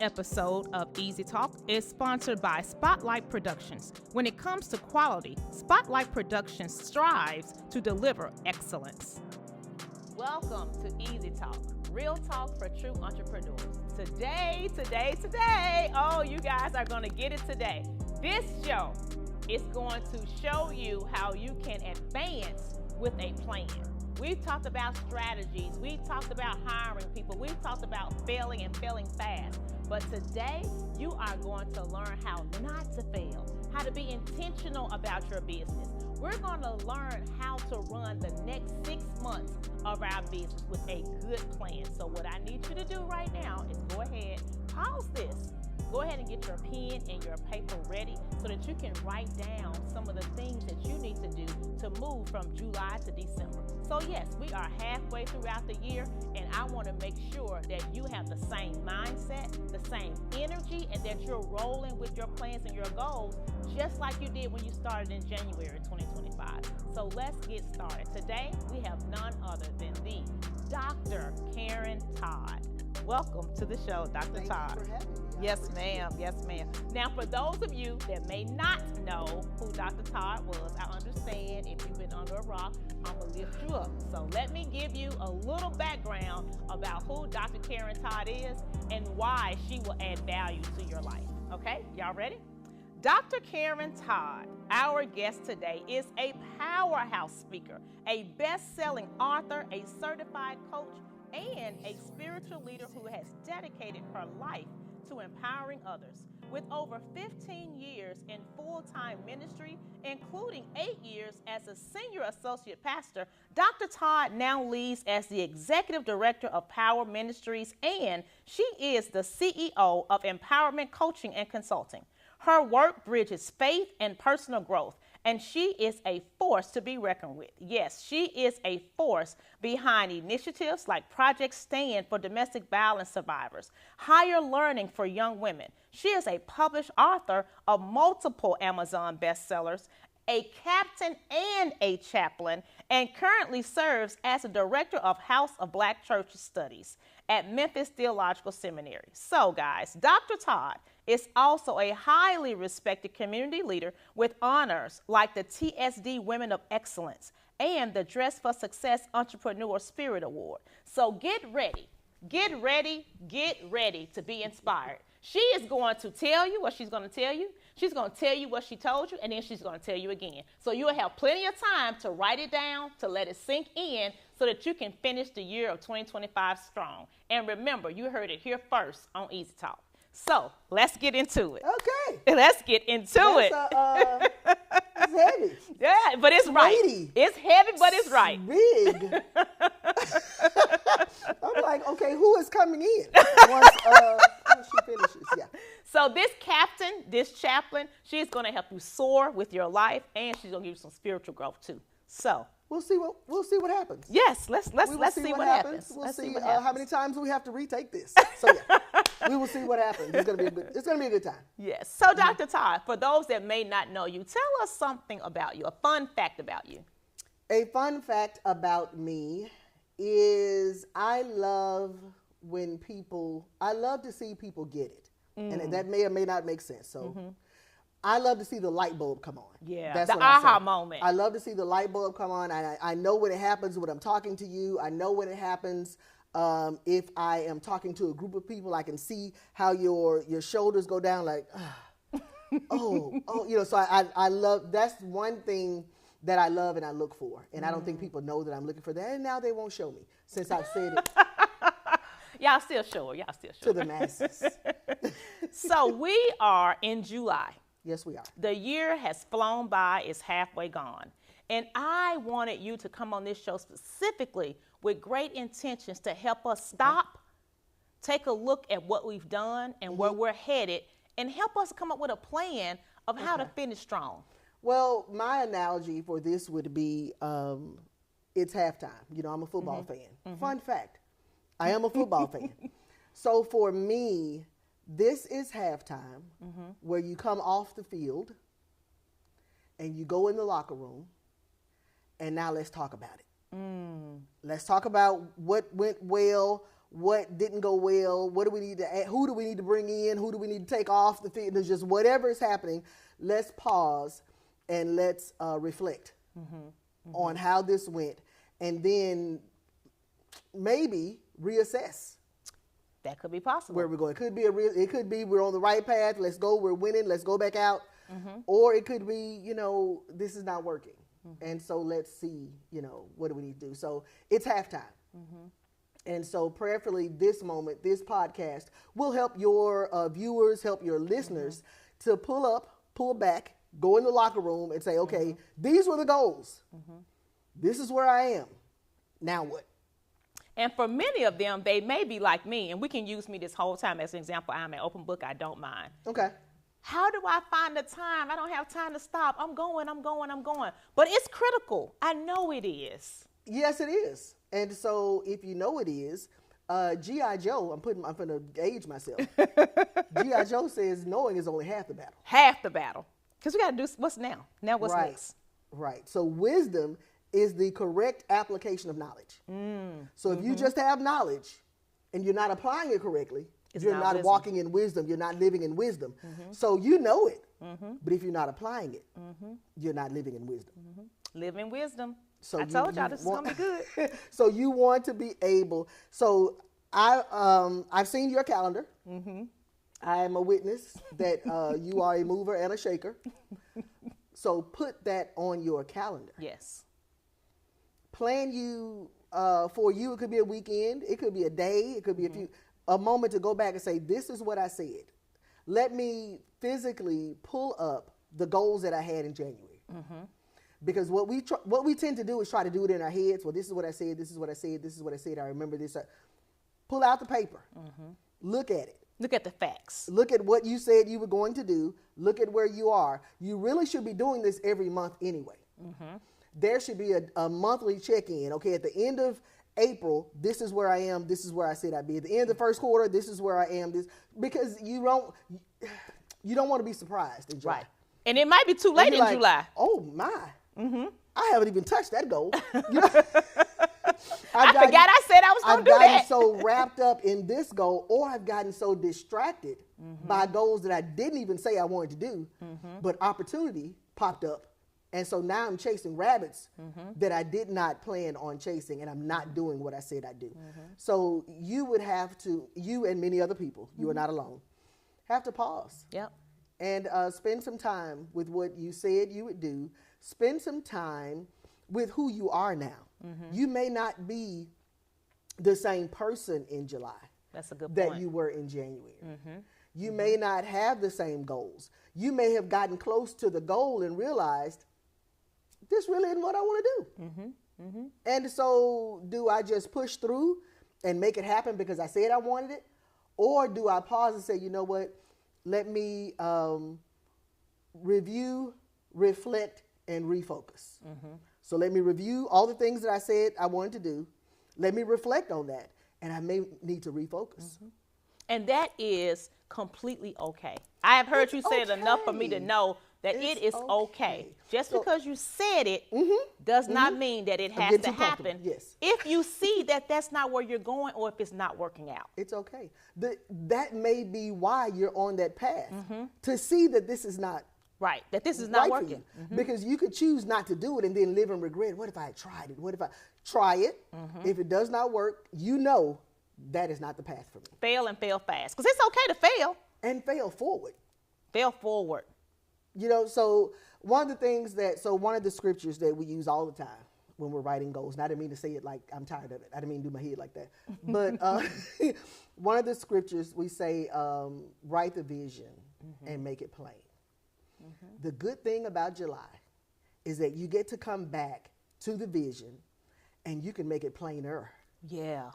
episode of Easy Talk is sponsored by Spotlight Productions. When it comes to quality, Spotlight Productions strives to deliver excellence. Welcome to Easy Talk, real talk for true entrepreneurs. Today, oh, you guys are going to get it today. This show is going to show you how you can advance with a plan. We've talked about strategies. We've talked about hiring people. We've talked about failing and failing fast. But today, you are going to learn how not to fail, how to be intentional about your business. We're going to learn how to run the next 6 months of our business with a good plan. So what I need you to do right now is go ahead, pause this. Go ahead and get your pen and your paper ready so that you can write down some of the things that you need to do to move from July to December. So yes, we are halfway throughout the year, and I want to make sure that you have the same mindset, the same energy, and that you're rolling with your plans and your goals just like you did when you started in January 2025. So let's get started. Today, we have none other than the Dr. Karren Todd. Welcome to the show, Dr. Todd. Thank you for having me. Yes, ma'am. Yes, ma'am. Now, for those of you that may not know who Dr. Todd was, I understand if you've been under a rock, I'm going to lift you up. So let me give you a little background about who Dr. Karren Todd is and why she will add value to your life. Okay? Y'all ready? Dr. Karren Todd, our guest today, is a powerhouse speaker, a best-selling author, a certified coach, and a spiritual leader who has dedicated her life to empowering others. With over 15 years in full-time ministry, including 8 years as a senior associate pastor, Dr. Todd now leads as the executive director of Power Ministries, and she is the CEO of Empowerment Coaching and Consulting. Her work bridges faith and personal growth, and she is a force to be reckoned with. Yes, she is a force behind initiatives like Project Stand for domestic violence survivors, Higher Learning for young women. She is a published author of multiple Amazon bestsellers, a captain and a chaplain, and currently serves as the director of House of Black Church Studies at Memphis Theological Seminary. So guys, Dr. Todd is also a highly respected community leader with honors like the TSD Women of Excellence and the Dress for Success Entrepreneur Spirit Award. So get ready to be inspired. She is going to tell you what she's going to tell you. She's going to tell you what she told you, and then she's going to tell you again. So you'll have plenty of time to write it down, to let it sink in, so that you can finish the year of 2025 strong. And remember, you heard it here first on Easy Talk. So let's get into it. Okay. Let's get into it. It's heavy. Yeah, but it's right. Weighty. It's heavy, but it's right. Big. I'm like, okay, who is coming in once she finishes? Yeah. So this captain, this chaplain, she's going to help you soar with your life, and she's going to give you some spiritual growth too. So we'll see what happens. yes, let's see what happens. We'll see how many times we have to retake this. So yeah. We will see what happens. It's gonna be a good time. Yes. So Dr. Todd, for those that may not know you, tell us something about you, a fun fact about you. A fun fact about me is I love to see people get it. And that may or may not make sense. So I love to see the light bulb come on. Yeah, that's the what I aha say. moment. I love to see the light bulb come on. I know when it happens when I'm talking to you. I know when it happens if I am talking to a group of people. I can see how your shoulders go down like, so I love, that's one thing that I love and I look for. And I don't think people know that I'm looking for that. And now they won't show me since I've said it. Y'all still sure. To the masses. So we are in July. Yes, we are. The year has flown by, it's halfway gone. And I wanted you to come on this show specifically with great intentions to help us stop, take a look at what we've done and where we're headed, and help us come up with a plan of how to finish strong. Well, my analogy for this would be it's halftime. You know, I'm a football fan. Fun fact, I am a football fan. So for me, this is halftime where you come off the field and you go in the locker room, and now let's talk about it. Let's talk about what went well, what didn't go well, what do we need to add, who do we need to bring in, who do we need to take off the field, just whatever is happening, let's pause and let's reflect on how this went, and then maybe reassess. That could be possible. Where we're going. It could be we're on the right path, let's go, we're winning, let's go back out. Or it could be, this is not working. And so let's see, what do we need to do? So it's halftime. And so prayerfully this moment, this podcast will help your viewers, help your listeners to pull back, go in the locker room and say, okay, these were the goals. This is where I am. Now what? And for many of them, they may be like me, and we can use me this whole time as an example. I'm an open book. I don't mind. Okay. How do I find the time? I don't have time to stop. I'm going. But it's critical. I know it is. Yes, it is. And so if you know it is, G.I. Joe, I'm going to gauge myself. G.I. Joe says knowing is only half the battle. Half the battle. Because we got to do what's now. Now what's next? Right. So wisdom is the correct application of knowledge. So if you just have knowledge and you're not applying it correctly, you're not walking in wisdom. You're not living in wisdom. So you know it. But if you're not applying it, you're not living in wisdom. Live in wisdom. So I told y'all this is going to be good. So you want to be able. So I've seen your calendar. I am a witness that you are a mover and a shaker. So put that on your calendar. Yes. Plan you, for you, it could be a weekend. It could be a day. It could be a moment to go back and say, this is what I said. Let me physically pull up the goals that I had in January. Because what we tend to do is try to do it in our heads. Well, this is what I said. This is what I said. This is what I said. I remember this. Pull out the paper. Look at it. Look at the facts. Look at what you said you were going to do. Look at where you are. You really should be doing this every month anyway. There should be a monthly check-in. Okay, at the end of April, this is where I am. This is where I said I'd be. At the end of the first quarter, this is where I am. Because you don't want to be surprised in July. Right. And it might be too late in July. Oh my. I haven't even touched that goal. I forgot I said I was going to do that. I've gotten so wrapped up in this goal, or I've gotten so distracted by goals that I didn't even say I wanted to do, but opportunity popped up. And so now I'm chasing rabbits that I did not plan on chasing, and I'm not doing what I said I'd do. So you would have to, you and many other people, you are not alone, have to pause. Yep. And spend some time with what you said you would do. Spend some time with who you are now. You may not be the same person in July. That's a good point. That you were in January. You may not have the same goals. You may have gotten close to the goal and realized, this really isn't what I want to do. And so do I just push through and make it happen because I said I wanted it? Or do I pause and say, you know what, let me review, reflect, and refocus. So let me review all the things that I said I wanted to do. Let me reflect on that. And I may need to refocus. And that is completely okay. I have heard you say it enough for me to know that it is okay. Just because you said it does not mean that it has to happen. Yes. If you see that that's not where you're going, or if it's not working out. It's okay. That may be why you're on that path, to see that this is not right, that this is not working. Because you could choose not to do it and then live in regret. What if I had tried it? What if I try it? If it does not work, you know that is not the path for me. Fail and fail fast. Because it's okay to fail. And fail forward. Fail forward. So one of the scriptures that we use all the time when we're writing goals, and I didn't mean to say it like I'm tired of it. I didn't mean to do my head like that. But one of the scriptures we say, write the vision and make it plain. The good thing about July is that you get to come back to the vision and you can make it plainer. Yeah.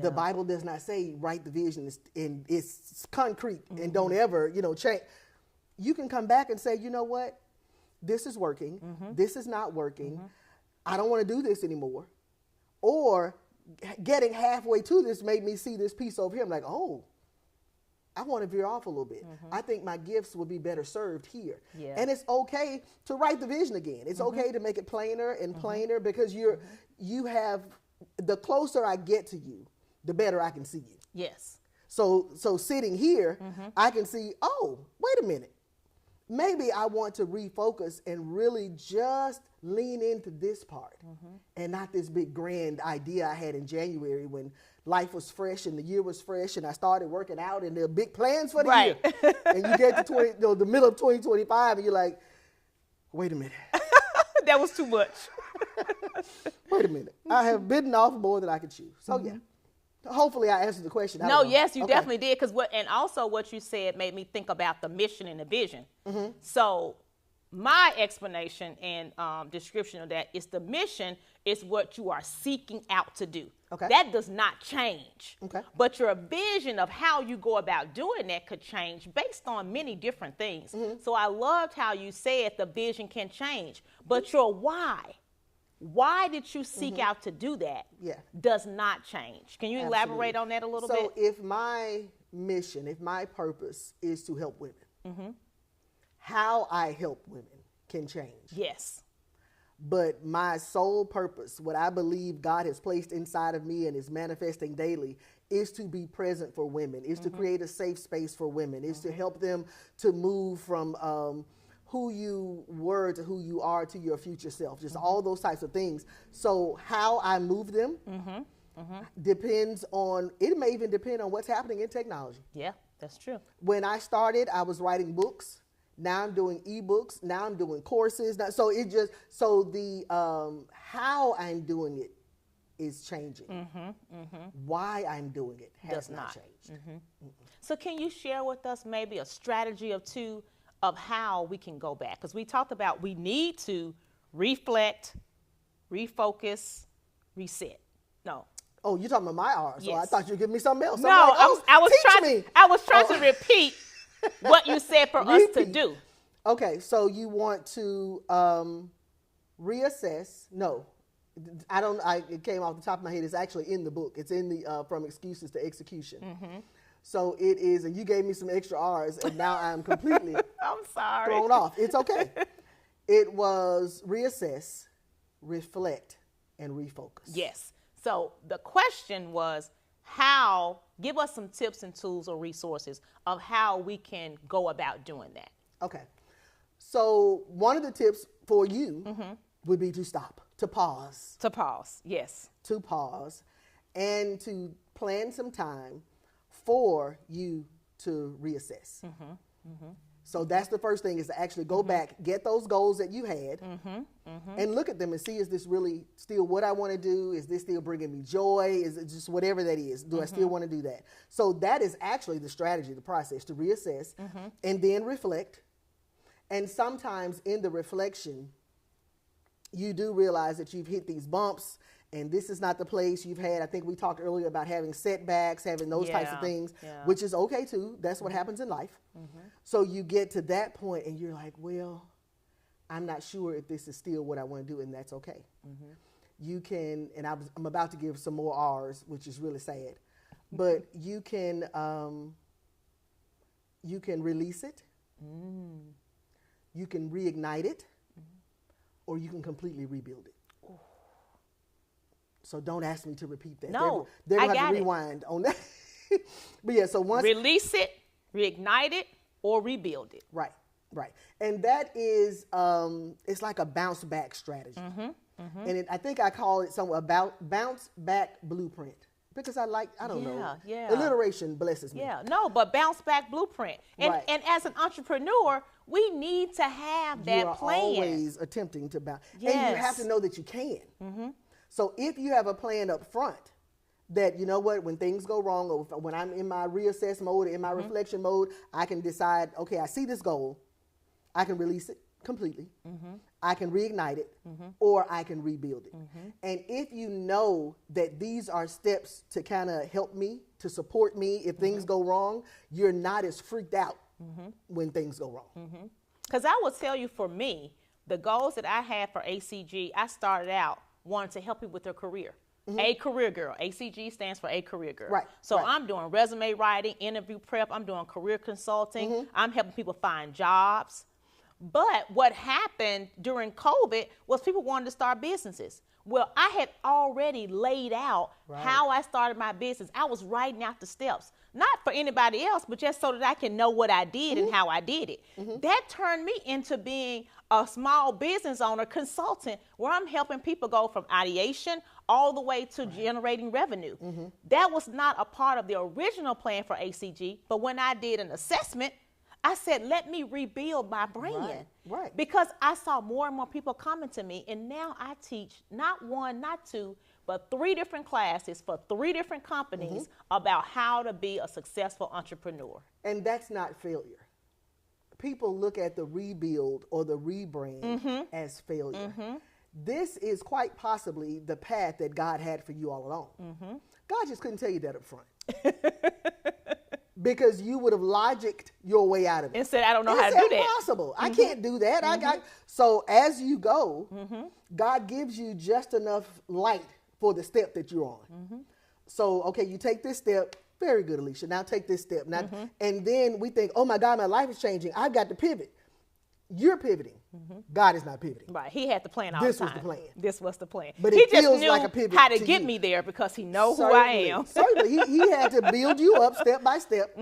The Bible does not say write the vision and it's concrete and don't ever, change. You can come back and say, you know what? This is working. This is not working. I don't want to do this anymore. Or getting halfway to this made me see this piece over here. I'm like, oh, I want to veer off a little bit. I think my gifts would be better served here. Yeah. And it's okay to write the vision again. It's okay to make it plainer and plainer because you have, the closer I get to you, the better I can see you. Yes. So sitting here, I can see, oh, wait a minute. Maybe I want to refocus and really just lean into this part and not this big grand idea I had in January when life was fresh and the year was fresh and I started working out and there are big plans for the year. And you get to the middle of 2025 and you're like, wait a minute. That was too much. Wait a minute. I have bitten off more than I could chew. So yeah. Hopefully I answered the question. No, yes, you definitely did. And also what you said made me think about the mission and the vision. So my explanation and description of that is the mission is what you are seeking out to do. Okay. That does not change. Okay. But your vision of how you go about doing that could change based on many different things. So I loved how you said the vision can change, but your why did you seek out to do that? Yeah. Does not change. Can you elaborate on that a little bit? So if my mission, if my purpose is to help women, how I help women can change. Yes. But my sole purpose, what I believe God has placed inside of me and is manifesting daily, is to be present for women, is to create a safe space for women, is to help them to move from who you were to who you are to your future self, just all those types of things. So how I move them depends on, it may even depend on what's happening in technology. Yeah, that's true. When I started, I was writing books. Now I'm doing ebooks. Now I'm doing courses. So the how I'm doing it is changing. Why I'm doing it has not changed. So can you share with us maybe a strategy or two of how we can go back? Because we talked about we need to reflect, refocus, reset. No. Oh, you're talking about my R. So Yes. I thought you were giving me something else. No, Like, I was trying Oh. to repeat what you said for us to Repeat. do. Okay, so you want to reassess. No, it came off the top of my head. It's actually in the book. It's in the From Excuses to Execution. So it is, and you gave me some extra R's, and now I'm completely I'm sorry. thrown off. It's okay. It was reassess, reflect, and refocus. Yes. So the question was give us some tips and tools or resources of how we can go about doing that. Okay. So one of the tips for you would be to stop, to pause. To pause, yes. To pause and to plan some time for you to reassess. So that's the first thing, is to actually go back, get those goals that you had, and look at them and see, is this really still what I want to do? Is this still bringing me joy? Is it just whatever that is? Do I still want to do that? So that is actually the strategy, the process, to reassess and then reflect. And sometimes in the reflection, you do realize that you've hit these bumps and this is not the place you've had. I think we talked earlier about having setbacks, having those types of things, which is okay too. That's what happens in life. So you get to that point and you're like, well, I'm not sure if this is still what I want to do, and that's okay. You can, and I'm about to give some more R's, which is really sad, but you can release it. You can reignite it, or you can completely rebuild it. So don't ask me to repeat that. No, they're I going to have got to rewind on that. But yeah, so once release it, reignite it, or rebuild it. Right. And that is, it's like a bounce back strategy. And I think I call it somewhere about bounce back blueprint. Because I don't know. Alliteration blesses me. Yeah, no, but bounce back blueprint. And as an entrepreneur, we need to have that You are plan. always attempting to bounce. Yes. And you have to know that you can. So if you have a plan up front, that, you know what, when things go wrong, or when I'm in my reassess mode, in my reflection mode, I can decide, okay, I see this goal. I can release it completely. I can reignite it, or I can rebuild it. And if you know that these are steps to kind of help me, to support me if things go wrong, you're not as freaked out when things go wrong. Because I will tell you, for me, the goals that I had for ACG, I started out wanting to help people with their career. A career girl. ACG stands for A career girl. Right. So I'm doing resume writing, interview prep. I'm doing career consulting. I'm helping people find jobs. But what happened during COVID was people wanted to start businesses. Well, I had already laid out how I started my business. I was writing out the steps, not for anybody else, but just so that I can know what I did and how I did it. That turned me into being a small business owner, consultant, where I'm helping people go from ideation all the way to generating revenue. That was not a part of the original plan for ACG, but when I did an assessment, I said, let me rebuild my brand. Right. Because I saw more and more people coming to me, and now I teach not one, not two, but 3 different classes for 3 different companies about how to be a successful entrepreneur. And that's not failure. People look at the rebuild or the rebrand as failure. This is quite possibly the path that God had for you all along. God just couldn't tell you that up front. Because you would have logicked your way out of it. And said, I don't know how to do that. It's impossible. I can't do that. So as you go, God gives you just enough light for the step that you're on. So, okay, you take this step. Very good, Alicia. Now take this step. Now, and then we think, oh my God, my life is changing. I've got to pivot. You're pivoting. God is not pivoting. Right. He had the plan all the time. This was the plan. This was the plan. But he it just feels knew like a pivot how to to get you. me there because he knows who I am. Certainly. He had to build you up step by step.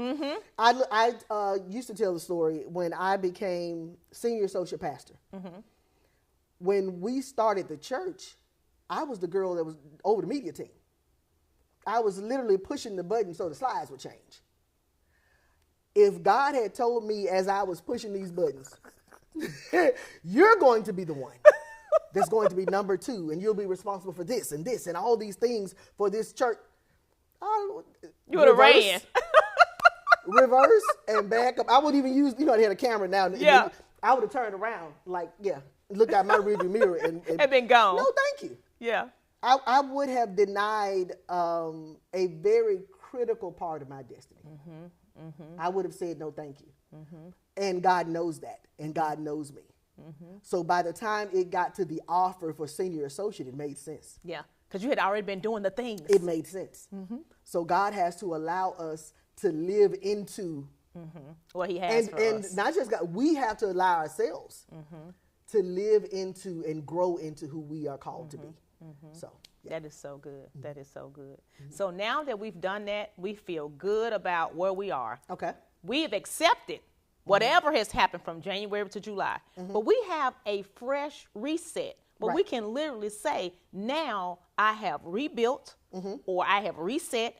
I used to tell the story when I became senior associate pastor. When we started the church, I was the girl that was over the media team. I was literally pushing the button so the slides would change. If God had told me as I was pushing these buttons, you're going to be the one that's going to be number 2, and you'll be responsible for this and all these things for this church. You would have ran. Reverse and back up. I wouldn't even use, they had a camera now. Yeah. I would have turned around, looked out my rearview mirror and been gone. No, thank you. Yeah. I would have denied a very critical part of my destiny. I would have said, no, thank you. And God knows that, and God knows me. So by the time it got to the offer for senior associate, it made sense. Yeah, because you had already been doing the things. It made sense. So God has to allow us to live into what he has for us. And not just God, we have to allow ourselves to live into and grow into who we are called to be. So that is so good. That is so good. So now that we've done that, we feel good about where we are. Okay. We've accepted whatever has happened from January to July. But we have a fresh reset. But we can literally say, now I have rebuilt or I have reset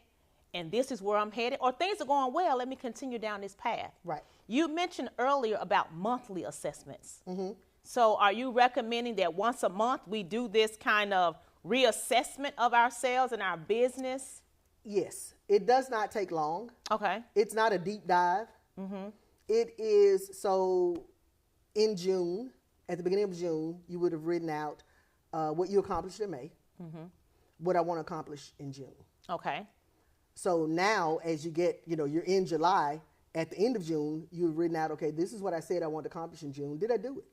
and this is where I'm headed, or things are going well, let me continue down this path. Right. You mentioned earlier about monthly assessments. So are you recommending that once a month we do this kind of reassessment of ourselves and our business? Yes. It does not take long. Okay. It's not a deep dive. It is, so in June, at the beginning of June, you would have written out what you accomplished in May, what I want to accomplish in June. Okay. So now as you get, you're in July, at the end of June, you've written out, okay, this is what I said I want to accomplish in June. Did I do it?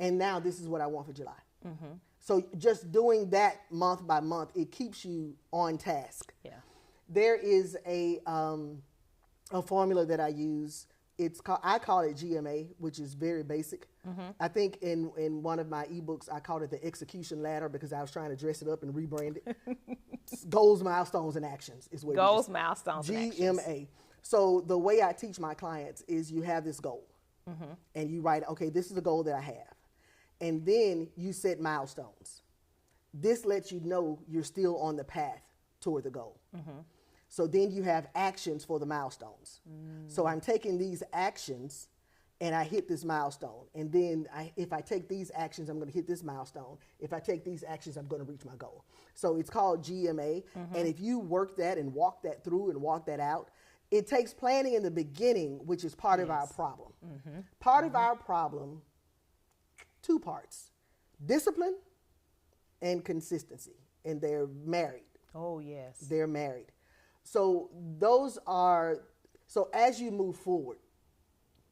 And now this is what I want for July. So just doing that month by month, it keeps you on task. Yeah. There is a formula that I use. I call it GMA, which is very basic. I think in one of my ebooks, I called it the execution ladder because I was trying to dress it up and rebrand it. Goals, milestones, and actions is what it is. Goals, milestones, and actions. GMA. So the way I teach my clients is you have this goal and you write, okay, this is the goal that I have. And then you set milestones. This lets you know you're still on the path toward the goal. So then you have actions for the milestones. So I'm taking these actions and I hit this milestone. And then if I take these actions, I'm going to hit this milestone. If I take these actions, I'm going to reach my goal. So it's called GMA. And if you work that and walk that through and walk that out, it takes planning in the beginning, which is part of our problem. Part of our problem, 2 parts, discipline and consistency. And they're married. Oh, yes. They're married. So so as you move forward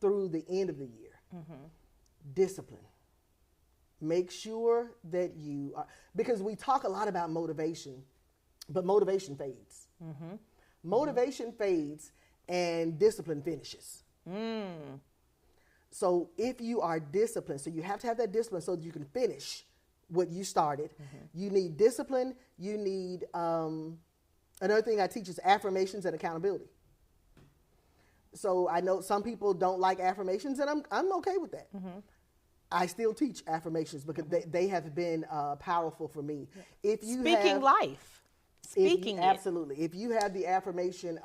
through the end of the year, discipline. Make sure that you are, because we talk a lot about motivation, but motivation fades. Motivation fades and discipline finishes. So if you are disciplined, so you have to have that discipline so that you can finish what you started. You need discipline. You need, another thing I teach is affirmations and accountability. So I know some people don't like affirmations, and I'm okay with that. I still teach affirmations because they have been powerful for me. If you Speaking life. Speaking absolutely. If you have the affirmation,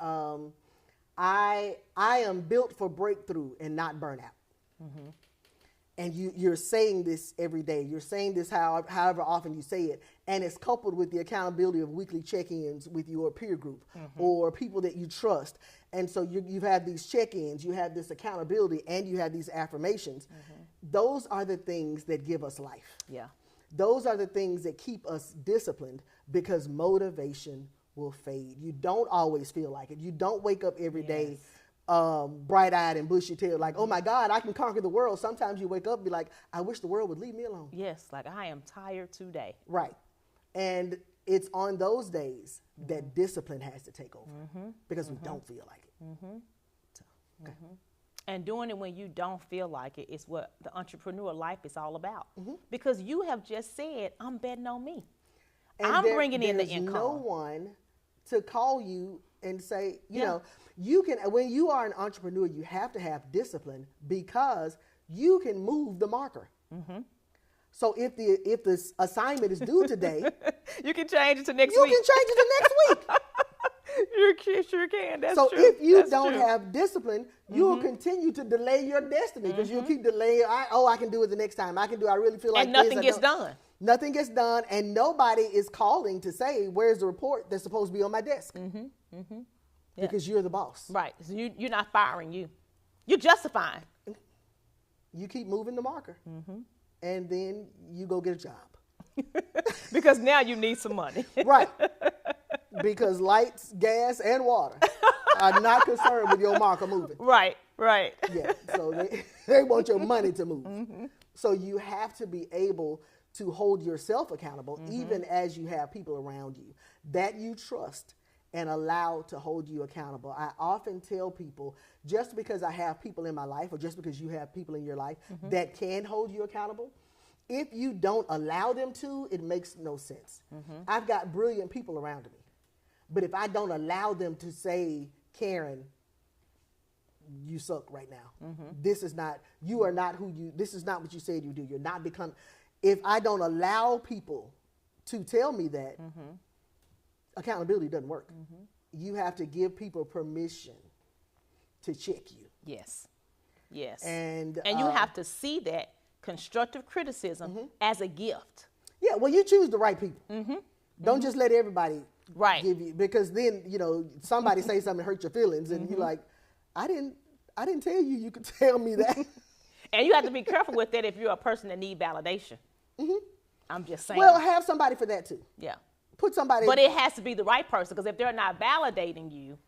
I am built for breakthrough and not burnout. And you're saying this every day. You're saying this however often you say it. And it's coupled with the accountability of weekly check-ins with your peer group or people that you trust. And so you've had these check-ins, you have this accountability, and you have these affirmations. Those are the things that give us life. Yeah. Those are the things that keep us disciplined, because motivation will fade. You don't always feel like it. You don't wake up every day bright-eyed and bushy-tailed, like, oh my God, I can conquer the world. Sometimes you wake up and be like, I wish the world would leave me alone. Yes, like I am tired today. Right. And it's on those days that discipline has to take over because we don't feel like it. So, okay. And doing it when you don't feel like it is what the entrepreneur life is all about. Because you have just said, I'm betting on me. And I'm bringing in the income. There's no one to call you and say, you know, you can, when you are an entrepreneur, you have to have discipline because you can move the marker. So if the assignment is due today, you can change it to next week. You can change it to next week. You sure can. That's so true. If you That's don't true. have discipline, you'll continue to delay your destiny because you'll keep delaying. I can do it the next time. I really feel like and nothing gets done. Nothing gets done, and nobody is calling to say, where's the report that's supposed to be on my desk? Because you're the boss. Right. So you're not firing you. You're justifying. You keep moving the marker, and then you go get a job. Because now you need some money. Right. Because lights, gas, and water are not concerned with your marker moving. Right, right. Yeah, so they want your money to move. So you have to be able to hold yourself accountable, even as you have people around you that you trust and allow to hold you accountable. I often tell people, just because I have people in my life, or just because you have people in your life that can hold you accountable, if you don't allow them to, it makes no sense. I've got brilliant people around me, but if I don't allow them to say, Karren, you suck right now. This is not, you are not who you, this is not what you said you do. You're not become, if I don't allow people to tell me that, accountability doesn't work. You have to give people permission to check you. Yes. Yes. And you have to see that constructive criticism as a gift. Yeah, well, you choose the right people. Don't just let everybody give you, because then, you know, somebody say something hurt your feelings and you're like, I didn't tell you could tell me that. And you have to be careful with that if you're a person that need validation. I'm just saying. Well, have somebody for that too. Yeah. Put somebody. But it has to be the right person, because if they're not validating you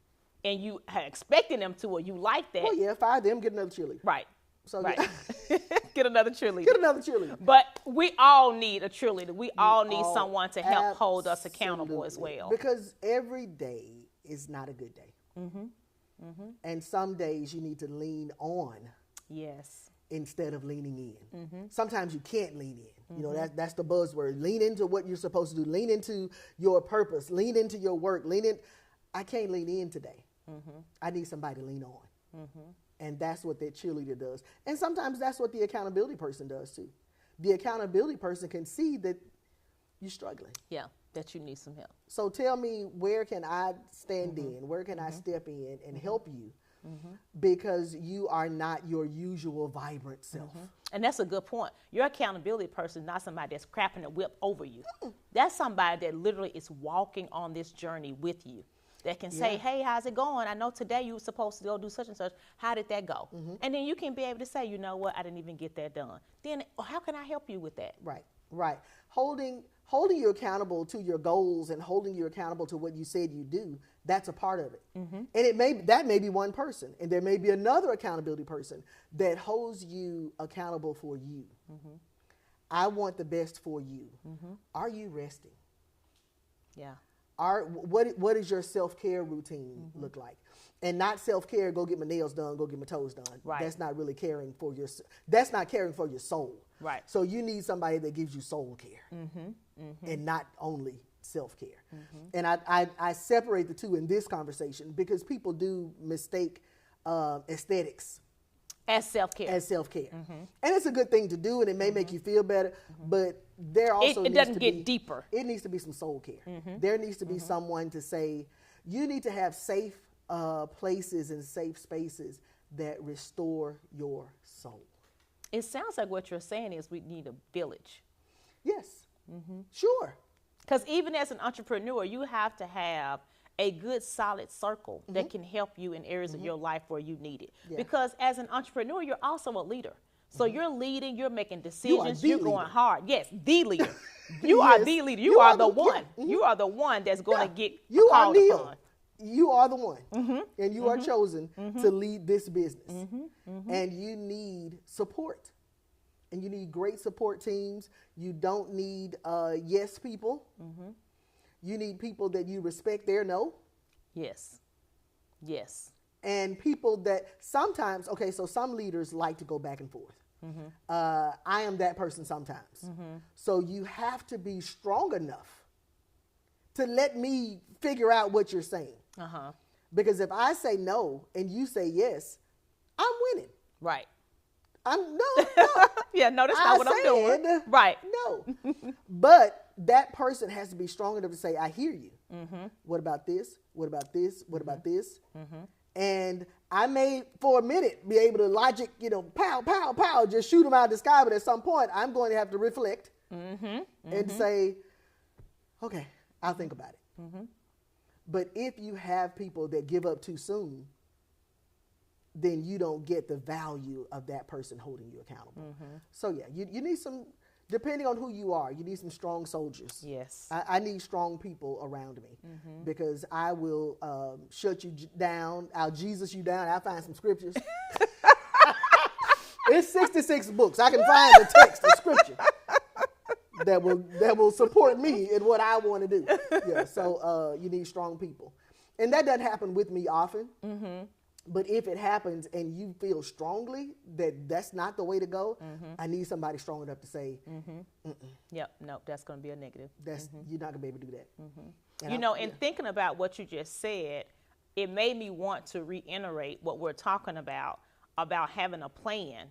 and you are expecting them to, or you like that. Well, yeah, fire them, get another cheerleader. Right. So right. Get another cheerleader. Get another cheerleader. But we all need a cheerleader. We all need someone to help hold us accountable as well. Because every day is not a good day. And some days you need to lean on. Yes. Instead of leaning in. Sometimes you can't lean in. You know, that's the buzzword. Lean into what you're supposed to do. Lean into your purpose. Lean into your work. Lean in. I can't lean in today. I need somebody to lean on. And that's what that cheerleader does. And sometimes that's what the accountability person does too. The accountability person can see that you're struggling. Yeah, that you need some help. So tell me, where can I stand in? Where can I step in and help you? Because you are not your usual vibrant self. And that's a good point. Your accountability person is not somebody that's crapping the whip over you. That's somebody that literally is walking on this journey with you, that can say, hey, how's it going? I know today you were supposed to go do such and such. How did that go? And then you can be able to say, you know what, I didn't even get that done. Then how can I help you with that? Right, right. Holding you accountable to your goals and holding you accountable to what you said you do, that's a part of it. And that may be one person, and there may be another accountability person that holds you accountable for you. I want the best for you. Are you resting? Yeah. what is your self-care routine look like? And not self-care, go get my nails done, go get my toes done. Right. That's not really that's not caring for your soul. Right. So you need somebody that gives you soul care and not only self-care. And I separate the two in this conversation because people do mistake aesthetics as self-care. And it's a good thing to do, and it may make you feel better, but there also it doesn't get deeper. It needs to be some soul care. There needs to be someone to say, you need to have safe places and safe spaces that restore your soul. It sounds like what you're saying is we need a village. Yes, sure. Because even as an entrepreneur, you have to have a good solid circle that can help you in areas of your life where you need it. Yeah. Because as an entrepreneur, you're also a leader. So you're leading, you're making decisions, you're going hard. Yes, the leader. You are the leader. You are the one. You are the one that's going to get called upon. You are the one, and you are chosen to lead this business. And you need support, and you need great support teams. You don't need yes people. You need people that you respect their no. Yes. Yes. And people that sometimes, okay, so some leaders like to go back and forth. I am that person sometimes. So you have to be strong enough to let me figure out what you're saying. Because if I say no and you say yes, I'm winning. Right. No. Yeah, no, that's not what I'm doing. Right. No. But that person has to be strong enough to say, I hear you. What about this? What about this? What about this? And I may, for a minute, be able to logic, pow, pow, pow, just shoot them out of the sky. But at some point, I'm going to have to reflect and say, okay, I'll think about it. But if you have people that give up too soon, then you don't get the value of that person holding you accountable. So yeah, you need some, depending on who you are, you need some strong soldiers. Yes. I need strong people around me because I will shut you down. I'll Jesus you down. I'll find some scriptures. It's 66 books. I can find the text of scripture that will support me in what I want to do. Yeah. So you need strong people. And that doesn't happen with me often. But if it happens and you feel strongly that that's not the way to go, I need somebody strong enough to say, yep, no, that's going to be a negative. You're not going to be able to do that. And thinking about what you just said, it made me want to reiterate what we're talking about having a plan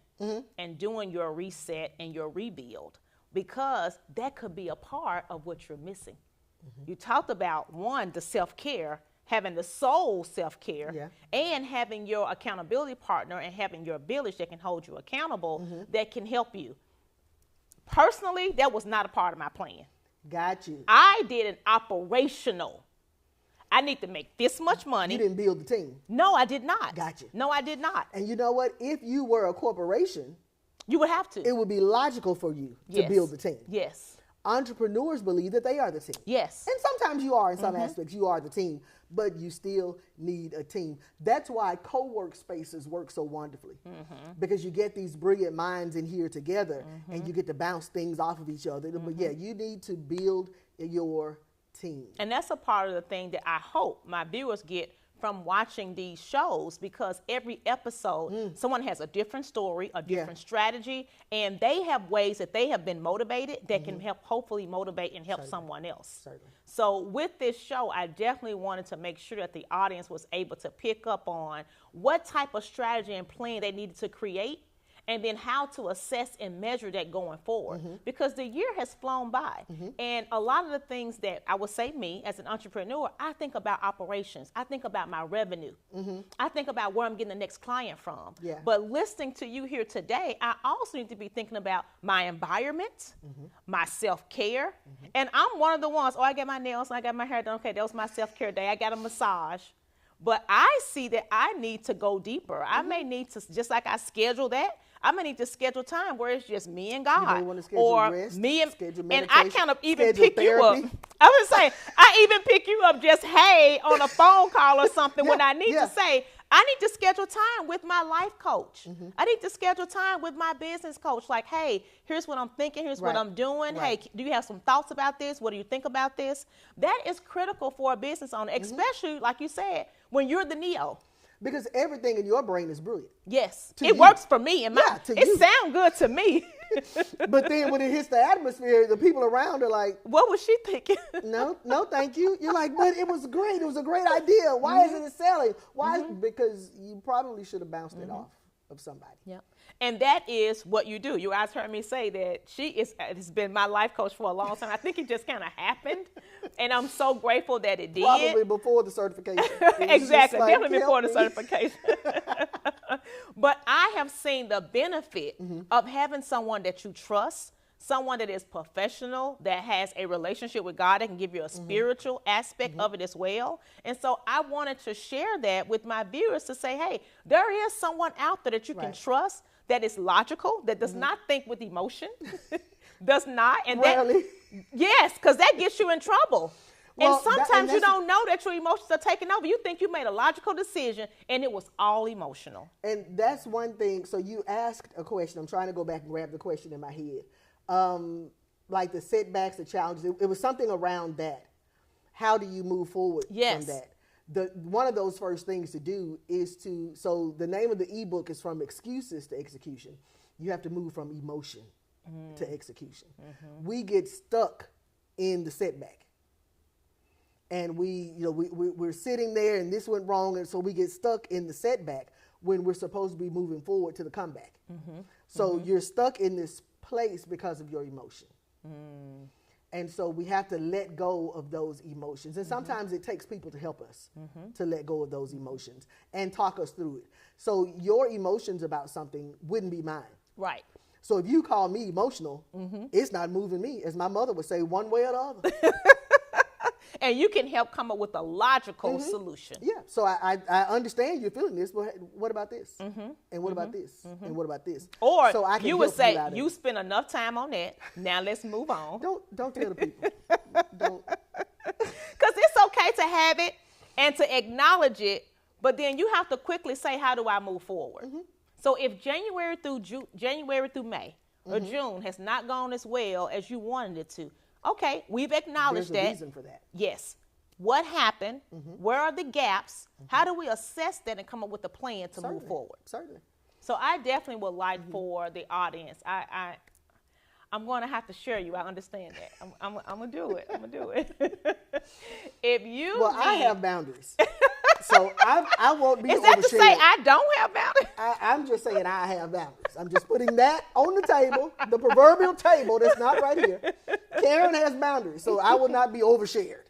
and doing your reset and your rebuild, because that could be a part of what you're missing. You talked about, one, the self-care, having the soul self-care, and having your accountability partner and having your village that can hold you accountable, that can help you. Personally, that was not a part of my plan. Got you. I did an operational. I need to make this much money. You didn't build the team. No, I did not. Got you. No, I did not. And you know what? If you were a corporation, you would have to. It would be logical for you to build the team. Yes. Entrepreneurs believe that they are the team. Yes. And sometimes you are in some aspects, you are the team, but you still need a team. That's why co-work spaces work so wonderfully, because you get these brilliant minds in here together and you get to bounce things off of each other. But yeah, you need to build your team. And that's a part of the thing that I hope my viewers get from watching these shows, because every episode, someone has a different story, a different strategy, and they have ways that they have been motivated that can help, hopefully motivate and help someone else. Certainly. So with this show, I definitely wanted to make sure that the audience was able to pick up on what type of strategy and plan they needed to create, and then how to assess and measure that going forward. Because the year has flown by. And a lot of the things that I would say, me as an entrepreneur, I think about operations. I think about my revenue. I think about where I'm getting the next client from. But listening to you here today, I also need to be thinking about my environment, my self-care. And I'm one of the ones, I got my nails, I got my hair done. Okay, that was my self-care day. I got a massage. But I see that I need to go deeper. I may need to, just like I schedule that, I may need to schedule time where it's just me and God, you want to schedule or rest, me and meditation, I kind of even pick therapy. You up. I would say I even pick you up just on a phone call or something when I need to say I need to schedule time with my life coach. I need to schedule time with my business coach. Like, hey, here's what I'm thinking. Here's what I'm doing. Hey, do you have some thoughts about this? What do you think about this? That is critical for a business owner, especially, like you said, when you're the Neo. Because everything in your brain is brilliant. Yes. It works for me. And it sounds good to me. But then when it hits the atmosphere, the people around are like, what was she thinking? No, thank you. You're like, but it was great. It was a great idea. Why isn't it selling? Why? Because you probably should have bounced it off of somebody. Yeah. And that is what you do. You guys heard me say that has been my life coach for a long time. I think it just kind of happened. And I'm so grateful that it did. Probably before the certification. Exactly. Like, definitely before the certification. But I have seen the benefit of having someone that you trust, someone that is professional, that has a relationship with God, that can give you a spiritual aspect of it as well. And so I wanted to share that with my viewers to say, hey, there is someone out there that you can trust, that is logical, that does not think with emotion, does not. And really? Yes, because that gets you in trouble. Well, and sometimes you don't know that your emotions are taking over. You think you made a logical decision, and it was all emotional. And that's one thing. So you asked a question. I'm trying to go back and grab the question in my head. Like the setbacks, the challenges. It was something around that. How do you move forward from that? One of those first things to do is so the name of the ebook is From Excuses to Execution. You have to move from emotion to execution. We get stuck in the setback. And we're sitting there and this went wrong. And so we get stuck in the setback when we're supposed to be moving forward to the comeback. So you're stuck in this place because of your emotion. And so we have to let go of those emotions. And sometimes it takes people to help us to let go of those emotions and talk us through it. So your emotions about something wouldn't be mine. Right. So if you call me emotional, it's not moving me, as my mother would say, one way or the other. And you can help come up with a logical solution. Yeah. So I understand you're feeling this, but what about this? And what about this? And what about this? Or so I can you would say, you spend enough time on that. Now let's move on. Don't tell the people. Don't. Because it's okay to have it and to acknowledge it, but then you have to quickly say, how do I move forward? So if January through May or June has not gone as well as you wanted it to, okay, we've acknowledged that. There's a reason for that. Yes. What happened? Where are the gaps? How do we assess that and come up with a plan to move forward? Certainly. So I definitely would like for the audience, I'm going to have to share you. I understand that. I'm going to do it. I'm going to do it. I have boundaries. So I won't be overshared. Is that to say I don't have boundaries? I'm just saying I have boundaries. I'm just putting that on the table, the proverbial table that's not right here. Karren has boundaries, so I will not be overshared.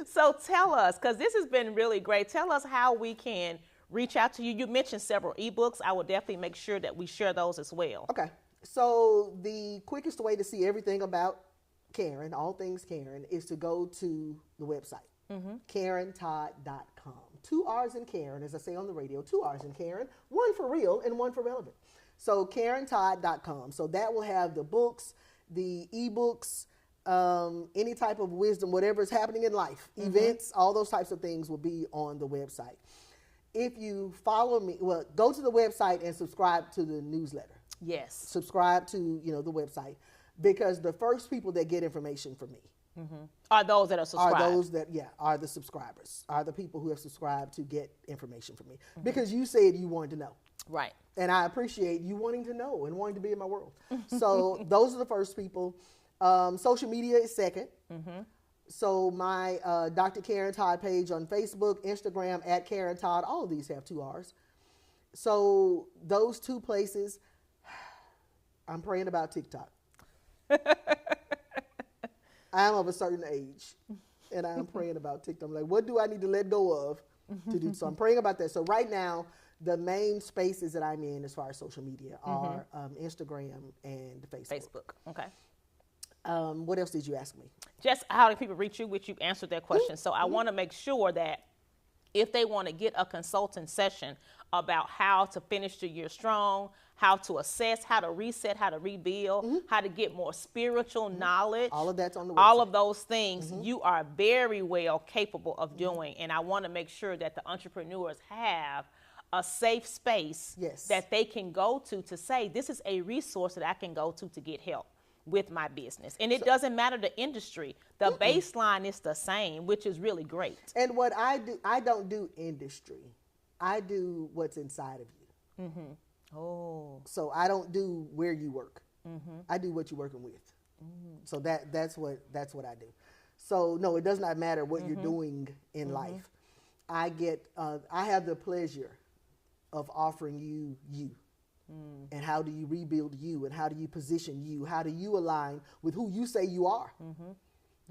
So tell us, because this has been really great, tell us how we can reach out to you. You mentioned several ebooks. I will definitely make sure that we share those as well. Okay. So the quickest way to see everything about Karren, all things Karren, is to go to the website. KarrenTodd.com. 2 R's in Karren, as I say on the radio, 2 R's in Karren, one for real and one for relevant. So KarrenTodd.com. So that will have the books, the ebooks, any type of wisdom, whatever is happening in life, events, all those types of things will be on the website. If you follow me, go to the website and subscribe to the newsletter. Yes. Subscribe to, the website, because the first people that get information from me are those that are subscribed. Are those that, are the subscribers, are the people who have subscribed to get information from me. Because you said you wanted to know. Right. And I appreciate you wanting to know and wanting to be in my world. So those are the first people. Social media is second. So my Dr. Karren Todd page on Facebook, Instagram, @Karren Todd, all of these have 2 R's. So those 2 places, I'm praying about TikTok. I'm of a certain age, and I'm praying about TikTok. I'm like, what do I need to let go of to do? So I'm praying about that. So right now, the main spaces that I'm in as far as social media are Instagram and Facebook. Okay. What else did you ask me? Just how do people reach you, which you answered that question. So I want to make sure that if they want to get a consulting session about how to finish the year strong, how to assess, how to reset, how to rebuild, how to get more spiritual knowledge. All of that's on the website. All of those things you are very well capable of doing. And I want to make sure that the entrepreneurs have a safe space that they can go to say, this is a resource that I can go to get help with my business. And it doesn't matter the industry. The baseline is the same, which is really great. And what I do, I don't do industry. I do what's inside of you. Oh. So I don't do where you work. I do what you're working with. So that's what I do. So no, it does not matter what you're doing in life. I have the pleasure of offering you. And how do you rebuild you, and how do you position you? How do you align with who you say you are?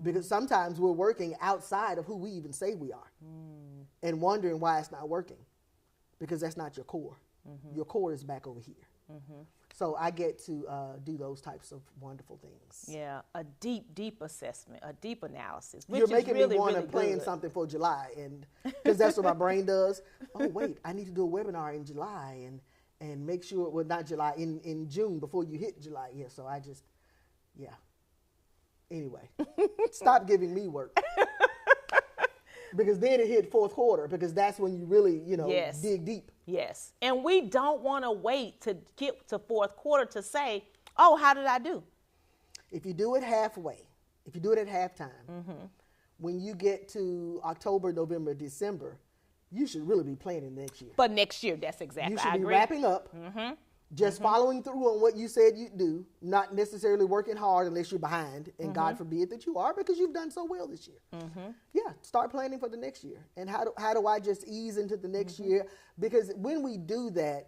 Because sometimes we're working outside of who we even say we are, and wondering why it's not working, because that's not your core. Your core is back over here. So I get to do those types of wonderful things. Yeah, a deep assessment, a deep analysis. Which You're making me want to plan something for July, and because that's what my brain does. Oh wait, I need to do a webinar in July, and make sure, well, not July, in June before you hit July. Yeah, so I just, Anyway, stop giving me work. Because then it hit fourth quarter, because that's when you really, dig deep. Yes. And we don't want to wait to get to fourth quarter to say, oh, how did I do? If you do it halfway, if you do it at halftime, when you get to October, November, December, you should really be planning next year. But next year, that's exactly. You should be wrapping up, just following through on what you said you'd do, not necessarily working hard unless you're behind, and God forbid that you are, because you've done so well this year. Yeah, start planning for the next year. And how do I just ease into the next year? Because when we do that,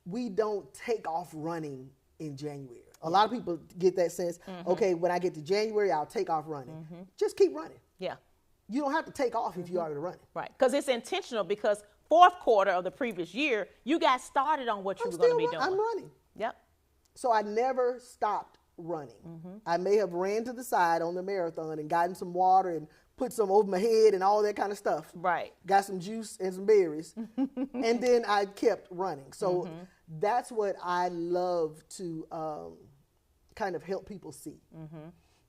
we don't take off running in January. A lot of people get that sense, okay, when I get to January, I'll take off running. Just keep running. Yeah. You don't have to take off if you're already running. Right, because it's intentional, because fourth quarter of the previous year, you got started on what you were going to be doing. I'm running. Yep. So I never stopped running. I may have ran to the side on the marathon and gotten some water and put some over my head and all that kind of stuff. Right. Got some juice and some berries. And then I kept running. So that's what I love to kind of help people see.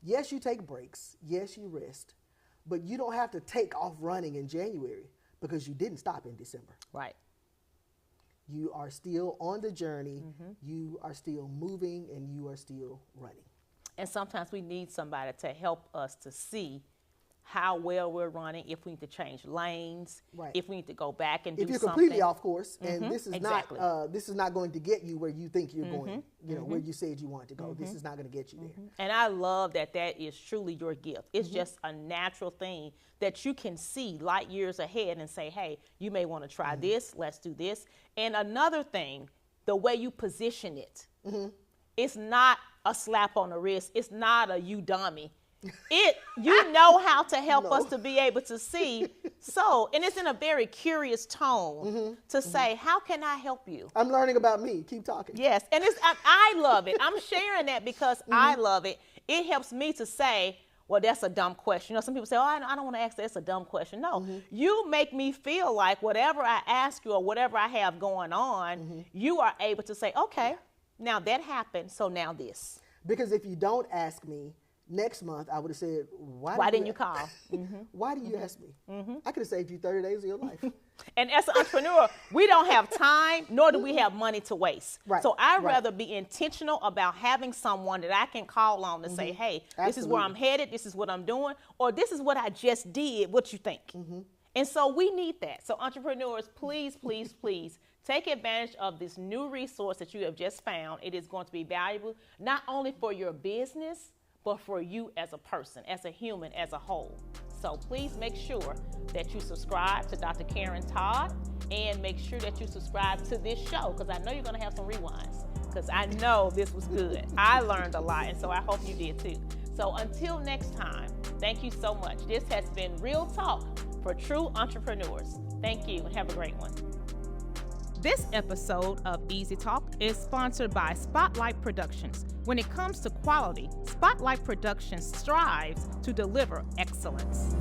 Yes, you take breaks. Yes, you rest. But you don't have to take off running in January, because you didn't stop in December. Right. You are still on the journey. You are still moving, and you are still running. And sometimes we need somebody to help us to see how well we're running, if we need to change lanes, if we need to go back and do something. If you're completely off course, and this is not going to get you where you think you're going, where you said you wanted to go. This is not going to get you there. And I love that is truly your gift. It's just a natural thing that you can see light years ahead and say, hey, you may want to try this, let's do this. And another thing, the way you position it, it's not a slap on the wrist. It's not a you dummy. You know how to help us to be able to see. So, and it's in a very curious tone to say, how can I help you? I'm learning about me. Keep talking. Yes. And I love it. I'm sharing that because I love it. It helps me to say, well, that's a dumb question. Some people say, oh, I don't want to ask that. It's a dumb question. No, you make me feel like whatever I ask you or whatever I have going on, you are able to say, okay, now that happened. So now this. Because if you don't ask me, next month, I would have said, why didn't you call? Why do you ask me? I could have saved you 30 days of your life. And as an entrepreneur, we don't have time, nor do we have money to waste. Right. So I'd rather be intentional about having someone that I can call on to say, hey, this is where I'm headed, this is what I'm doing, or this is what I just did, what you think? And so we need that. So entrepreneurs, please, please, please, take advantage of this new resource that you have just found. It is going to be valuable, not only for your business, but for you as a person, as a human, as a whole. So please make sure that you subscribe to Dr. Karren Todd, and make sure that you subscribe to this show, because I know you're going to have some rewinds, because I know this was good. I learned a lot, and so I hope you did too. So until next time, thank you so much. This has been Real Talk for true entrepreneurs. Thank you, and have a great one. This episode of EasyTalk is sponsored by Spotlight Productions. When it comes to quality, Spotlight Productions strives to deliver excellence.